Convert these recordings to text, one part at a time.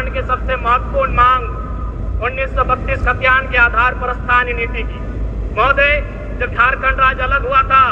झारखंड के सबसे महत्वपूर्ण मांग 1932 खतियान के आधार पर स्थानीय नीति की। महोदय, जब झारखंड राज्य अलग हुआ था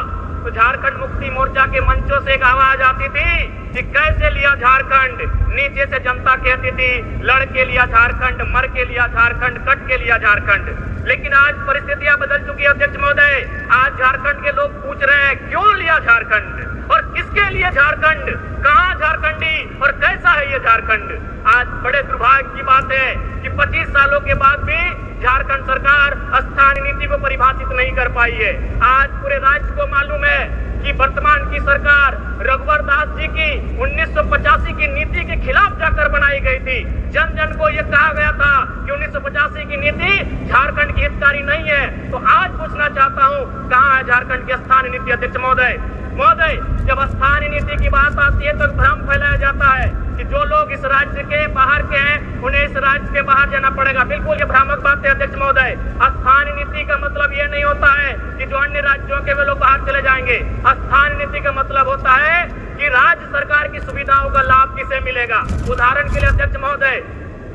तो झारखंड मुक्ति मोर्चा के मंचों से एक आवाज आती थी कि कैसे लिया झारखंड। नीचे से जनता कहती थी लड़ के लिया झारखंड, मर के लिया झारखंड, कट के लिया झारखंड। लेकिन आज परिस्थितियां बदल चुकी है अध्यक्ष महोदय। आज झारखंड के लोग पूछ रहे हैं क्यों लिया झारखंड और किसके लिए झारखंड, कहां झारखंडी और कैसा है ये झारखंड। आज बड़े दुर्भाग्य की बात है कि 25 सालों के बाद भी झारखंड सरकार स्थानीय नीति को परिभाषित नहीं कर पाई है। आज पूरे राज्य को मालूम है कि वर्तमान की सरकार रघुवर दास जी की 1985 की नीति के खिलाफ जाकर बनाई गई थी। जन जन को यह कहा गया था कि 1985 की नीति झारखंड की हितकारी नहीं है। तो आज पूछना चाहता हूं कहां है झारखंड की स्थानीय नीति अध्यक्ष महोदय। जब स्थानीय नीति की बात आती है तो भ्रम फैलाया जाता है कि जो लोग इस राज्य के बाहर के हैं उन्हें इस राज्य के बाहर जाना पड़ेगा। बिल्कुल ये भ्रामक बात है अध्यक्ष महोदय। स्थानीय नीति का मतलब ये नहीं होता है कि जो अन्य राज्यों के वे लोग बाहर चले जाएंगे। स्थानीय नीति का मतलब होता है कि राज्य सरकार की सुविधाओं का लाभ किसे मिलेगा। उदाहरण के लिए अध्यक्ष महोदय,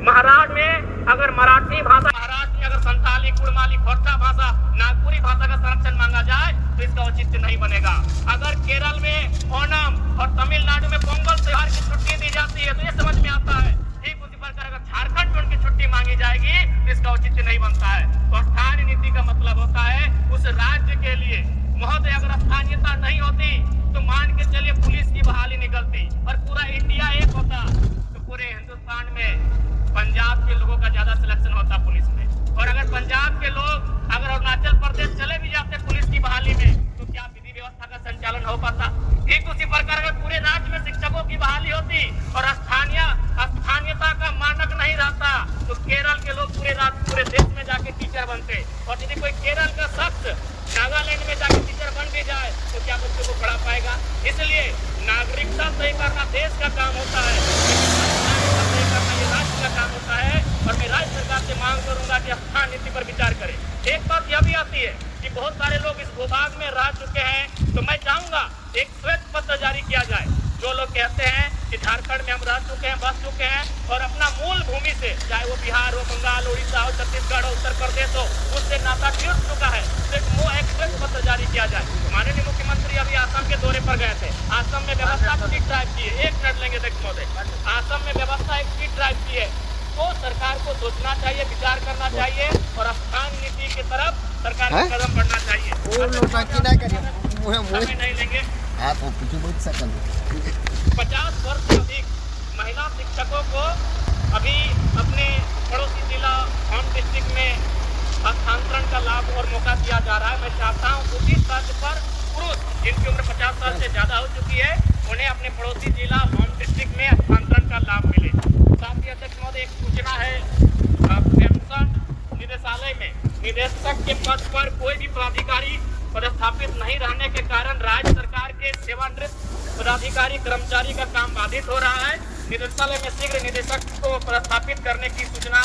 महाराष्ट्र में अगर मराठी भाषा, महाराष्ट्र में अगर संताली, कुड़माली, खोरछा भाषा, नागपुरी भाषा का संरक्षण मांगा जाए तो इसका औचित्य नहीं बनेगा। अगर केरल में ओणम और तमिलनाडु में पोंगल त्योहार की छुट्टी दी जाती है तो ये समझ में आता है। ठीक उसी प्रकार अगर झारखंड में उनकी छुट्टी मांगी जाएगी तो इसका औचित्य नहीं बनता है। तो स्थानीय नीति का मतलब होता है उस राज्य के लिए। महोदय, अगर स्थानीयता नहीं होती तो मान के चलिए पुलिस की बहाली निकलती और पूरा इंडिया एक होता तो पूरे हिंदुस्तान में पंजाब के लोगों का ज्यादा सिलेक्शन होता पुलिस में। और अगर पंजाब के लोग अगर अरुणाचल प्रदेश चले भी जाते पुलिस की बहाली में तो क्या विधि व्यवस्था का संचालन हो पाता। ठीक उसी प्रकार अगर पूरे राज्य में शिक्षकों की बहाली होती और स्थानीयता का मानक नहीं रहता तो केरल के लोग पूरे देश में जाके टीचर बनते। और यदि कोई केरल का शख्स नागालैंड में जाके टीचर बन भी जाए तो क्या बच्चों को पढ़ा पाएगा। इसलिए नागरिकता तय करना देश का काम होता है, तय करना ये राज्य का काम होता है। और मैं राज्य सरकार से मांग करूंगा कि स्थानीय नीति पर विचार करें। एक बात यह भी आती है कि बहुत सारे लोग इस भूभाग में रह चुके हैं तो मैं चाहूंगा एक श्वेत पत्र जारी किया जाए। जो लोग कहते हैं कि झारखंड में हम रह चुके हैं, बस चुके हैं और अपना मूल भूमि से, चाहे वो बिहार हो, बंगाल, उड़ीसा हो, छत्तीसगढ़ हो, उत्तर प्रदेश हो, उससे नाता टूट चुका है तो एक श्वेत पत्र जारी किया जाए। माननीय मुख्यमंत्री अभी असम के दौरे पर गए थे। असम में व्यवस्था स्पीड ड्राइव की है। 1 मिनट लेंगे अध्यक्ष महोदय। असम में व्यवस्था एक स्पीड ड्राइव की है तो सरकार को सोचना चाहिए, विचार करना चाहिए और स्थानीय नीति की तरफ सरकार को कदम बढ़ना चाहिए। समय नहीं लेंगे। 50 वर्ष से अधिक महिला शिक्षकों को अभी अपने पड़ोसी जिला होम डिस्ट्रिक्ट में हस्तांतरण का लाभ और मौका दिया जा रहा है। मैं चाहता हूँ उसी तर्ज पर पुरुष जिनकी उम्र 50 साल से ज्यादा हो चुकी है उन्हें अपने पड़ोसी जिला होम डिस्ट्रिक्ट में हस्तांतरण का लाभ मिले। साथ ही अध्यक्ष महोदय एक सूचना है, पेंशन निदेशालय में निदेशक के पद पर कोई भी पदाधिकारी पदस्थापित नहीं रहने के कारण राज्य सरकार के सेवानिवृत्त पदाधिकारी कर्मचारी का काम बाधित हो रहा है। निदेशालय में शीघ्र निदेशक को पदस्थापित करने की सूचना